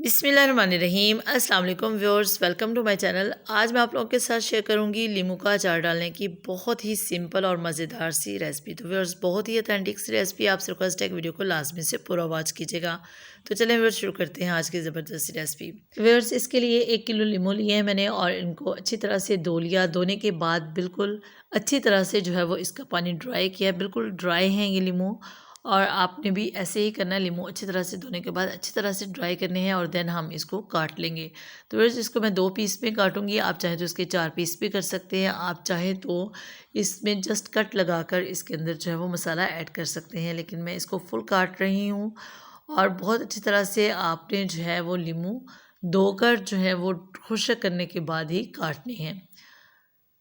बिस्मिल्लाहिर्रहमानिर्रहीम। अस्सलाम वालेकुम viewers, welcome to my channel. आज मैं आप लोगों के साथ शेयर करूंगी लीमू का अचार डालने की बहुत ही सिंपल और मज़ेदार सी रेसिपी। तो व्यूअर्स, बहुत ही अथेंटिक सी रेसिपी, आपसे रिक्वेस्ट है कि वीडियो को लाजमी से पूरा वॉच कीजिएगा। तो चलें व्यूअर्स, शुरू करते हैं आज की ज़बरदस्त रेसिपी। व्यूअर्स, इसके लिए 1 किलो लीमू लिए हैं मैंने और इनको अच्छी तरह से धो लिया। धोने के बाद बिल्कुल अच्छी तरह से जो है वो इसका पानी ड्राई किया। बिल्कुल ड्राई हैं ये लीमू, और आपने भी ऐसे ही करना है। लीमू अच्छी तरह से धोने के बाद अच्छी तरह से ड्राई करने हैं और देन हम इसको काट लेंगे। तो वैसे इसको मैं 2 पीस में काटूंगी। आप चाहें तो इसके 4 पीस भी कर सकते हैं। आप चाहें तो इसमें जस्ट कट लगाकर इसके अंदर जो है वो मसाला ऐड कर सकते हैं, लेकिन मैं इसको फुल काट रही हूँ। और बहुत अच्छी तरह से आपने जो है वो लीमू धोकर जो है वो खुश्क करने के बाद ही काटने हैं।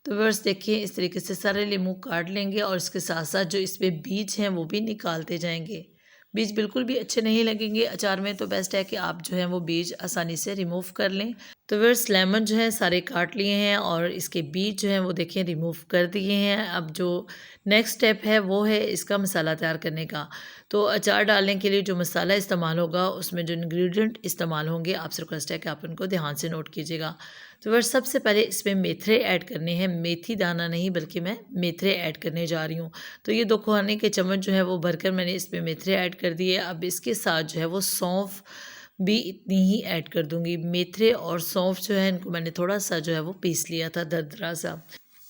तो व्यूअर्स, देखिए इस तरीके से सारे लीमू काट लेंगे और इसके साथ साथ जो इसमें बीज हैं वो भी निकालते जाएंगे। बीज बिल्कुल भी अच्छे नहीं लगेंगे अचार में, तो बेस्ट है कि आप जो है वो बीज आसानी से रिमूव कर लें। तो व्यूअर्स, लेमन जो है सारे काट लिए हैं और इसके बीज जो हैं वो देखें रिमूव कर दिए हैं। अब जो नेक्स्ट स्टेप है वो है इसका मसाला तैयार करने का। तो अचार डालने के लिए जो मसाला इस्तेमाल होगा, उसमें जो इंग्रेडिएंट इस्तेमाल होंगे, आपसे रिक्वेस्ट है कि आप उनको ध्यान से नोट कीजिएगा। तो वह सबसे पहले इसमें मेथरे ऐड करने हैं। मेथी दाना नहीं, बल्कि मैं मेथरे ऐड करने जा रही हूँ। तो ये 2 खाने के चम्मच जो है वो भरकर मैंने इसमें मेथरे ऐड कर दिए। अब इसके साथ जो है वो सौंफ भी इतनी ही ऐड कर दूँगी। मेथरे और सौंफ जो है इनको मैंने थोड़ा सा जो है वो पीस लिया था दरदरा सा।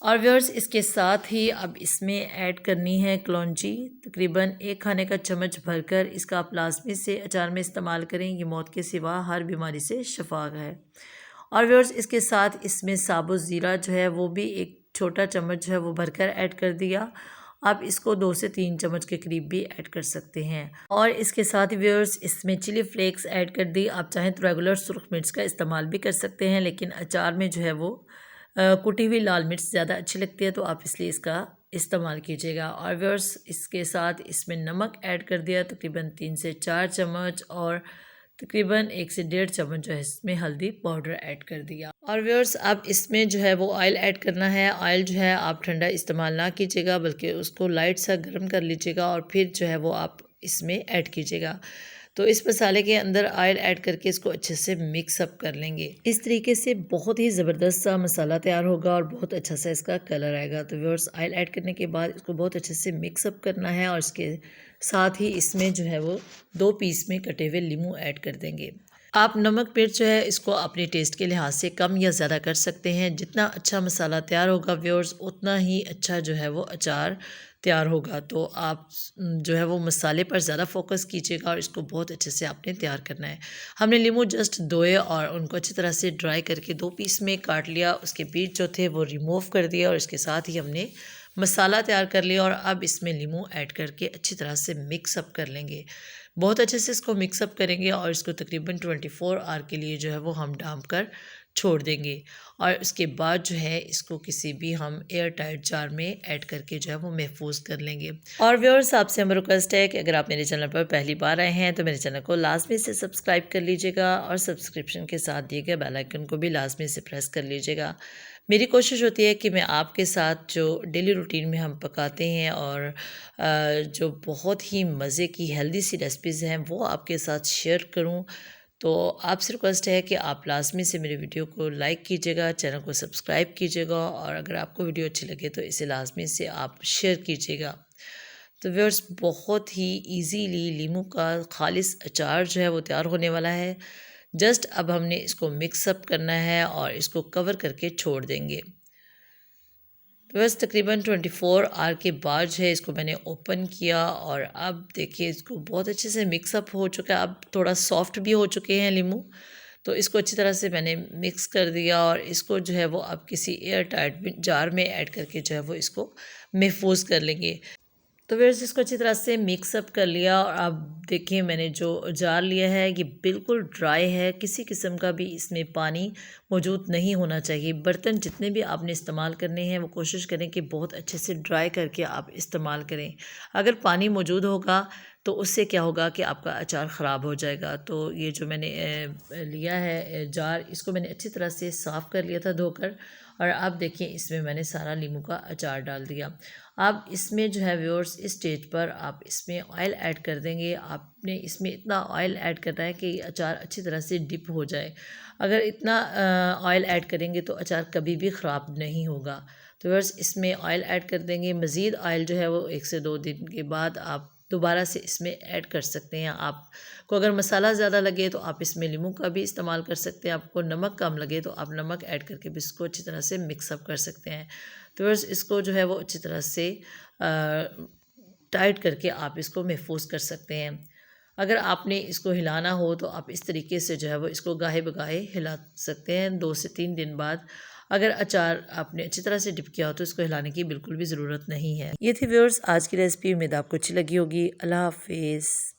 और व्यूअर्स, इसके साथ ही अब इसमें ऐड करनी है कलौंजी। तकरीबन 1 खाने का चम्मच भरकर इसका आप लाजमी से अचार में इस्तेमाल करें। ये मौत के सिवा हर बीमारी से शफा है। और व्यूअर्स, इसके साथ इसमें साबुत ज़ीरा जो है वो भी 1 छोटा चम्मच जो है वो भरकर ऐड कर दिया। आप इसको 2 से 3 चम्मच के करीब भी ऐड कर सकते हैं। और इसके साथ ही व्यूअर्स, इसमें चिली फ्लेक्स ऐड कर दी। आप चाहें तो रेगुलर सुरख मिर्च का इस्तेमाल भी कर सकते हैं, लेकिन अचार में जो है वो कुटी हुई लाल मिर्च ज़्यादा अच्छी लगती है, तो आप इसलिए इसका इस्तेमाल कीजिएगा। और व्यूअर्स, इसके साथ इसमें नमक ऐड कर दिया तकरीबन 3 से 4 चम्मच, और तकरीबन 1 से 1.5 चम्मच जो है इसमें हल्दी पाउडर ऐड कर दिया। और व्यूअर्स, अब इसमें जो है वो ऑयल ऐड करना है। ऑयल जो है आप ठंडा इस्तेमाल ना कीजिएगा, बल्कि उसको लाइट सा गर्म कर लीजिएगा और फिर जो है वो आप इसमें ऐड कीजिएगा। तो इस मसाले के अंदर ऑयल ऐड करके इसको अच्छे से मिक्स अप कर लेंगे। इस तरीके से बहुत ही ज़बरदस्त सा मसाला तैयार होगा और बहुत अच्छा सा इसका कलर आएगा। तो व्यूअर्स, ऑयल ऐड करने के बाद इसको बहुत अच्छे से मिक्स अप करना है और इसके साथ ही इसमें जो है वो 2 पीस में कटे हुए लीमू ऐड कर देंगे। आप नमक मिर्च जो है इसको अपने टेस्ट के लिहाज से कम या ज़्यादा कर सकते हैं। जितना अच्छा मसाला तैयार होगा व्यूअर्स, उतना ही अच्छा जो है वो अचार तैयार होगा। तो आप जो है वो मसाले पर ज़्यादा फोकस कीजिएगा और इसको बहुत अच्छे से आपने तैयार करना है। हमने लीमू जस्ट धोए और उनको अच्छी तरह से ड्राई करके 2 पीस में काट लिया। उसके बीज जो थे वो रिमूव कर दिया और इसके साथ ही हमने मसाला तैयार कर लिया। और अब इसमें लीमू ऐड करके अच्छी तरह से मिक्स अप कर लेंगे। बहुत अच्छे से इसको मिक्स अप करेंगे और इसको तकरीबन 24 आवर के लिए जो है वो हम ढाँप कर छोड़ देंगे। और उसके बाद जो है इसको किसी भी हम एयर टाइट जार में ऐड करके जो है वो महफूज कर लेंगे। और व्यूअर्स, आपसे हम रिक्वेस्ट है कि अगर आप मेरे चैनल पर पहली बार आए हैं तो मेरे चैनल को लाजमी से सब्सक्राइब कर लीजिएगा और सब्सक्रिप्शन के साथ दिए गए बेल आइकन को भी लाजमी से प्रेस कर लीजिएगा। मेरी कोशिश होती है कि मैं आपके साथ जो डेली रूटीन में हम पकाते हैं और जो बहुत ही मज़े की हेल्दी सी रेसिपीज़ हैं वो आपके साथ शेयर करूं। तो आपसे रिक्वेस्ट है कि आप लाजमी से मेरे वीडियो को लाइक कीजिएगा, चैनल को सब्सक्राइब कीजिएगा, और अगर आपको वीडियो अच्छी लगे तो इसे लाजमी से आप शेयर कीजिएगा। तो व्यूअर्स, बहुत ही इजीली लीमू का खालिस अचार जो है वो तैयार होने वाला है। जस्ट अब हमने इसको मिक्स अप करना है और इसको कवर करके छोड़ देंगे। तो बस तकरीबन 24 आवर के बाद जो है इसको मैंने ओपन किया और अब देखिए इसको बहुत अच्छे से मिक्स अप हो चुका है। अब थोड़ा सॉफ्ट भी हो चुके हैं लीमू। तो इसको अच्छी तरह से मैंने मिक्स कर दिया और इसको जो है वो अब किसी एयर टाइट जार में ऐड करके जो है वो इसको महफूज कर लेंगे। तो फिर इसको अच्छी तरह से मिक्स अप कर लिया। और अब देखिए मैंने जो जार लिया है ये बिल्कुल ड्राई है, किसी किस्म का भी इसमें पानी मौजूद नहीं होना चाहिए। बर्तन जितने भी आपने इस्तेमाल करने हैं वो कोशिश करें कि बहुत अच्छे से ड्राई करके आप इस्तेमाल करें। अगर पानी मौजूद होगा तो उससे क्या होगा कि आपका अचार ख़राब हो जाएगा। तो ये जो मैंने लिया है जार, इसको मैंने अच्छी तरह से साफ़ कर लिया था धोकर, और अब देखिए इसमें मैंने सारा नींबू का अचार डाल दिया। अब इसमें जो है व्यूअर्स, इस स्टेज पर आप इसमें ऑयल ऐड कर देंगे। आपने इसमें इतना ऑयल ऐड करना है कि अचार अच्छी तरह से डिप हो जाए। अगर इतना ऑयल ऐड करेंगे तो अचार कभी भी ख़राब नहीं होगा। तो व्यूअर्स, इसमें ऑयल ऐड कर देंगे। मज़ीद ऑयल जो है वो 1 से 2 दिन के बाद आप दोबारा से इसमें ऐड कर सकते हैं। आपको अगर मसाला ज़्यादा लगे तो आप इसमें नींबू का भी इस्तेमाल कर सकते हैं। आपको नमक कम लगे तो आप नमक ऐड करके भी इसको अच्छी तरह से मिक्सअप कर सकते हैं। तो बस इसको जो है वो अच्छी तरह से टाइट करके आप इसको महफूज कर सकते हैं। अगर आपने इसको हिलाना हो तो आप इस तरीके से जो है वो इसको गाहे बगाहे हिला सकते हैं 2 से 3 दिन बाद। अगर अचार आपने अच्छी तरह से डिप किया हो तो इसको हिलाने की बिल्कुल भी ज़रूरत नहीं है। ये थी व्यूअर्स आज की रेसिपी। उम्मीद आपको अच्छी लगी होगी। अल्लाह हाफ़िज़।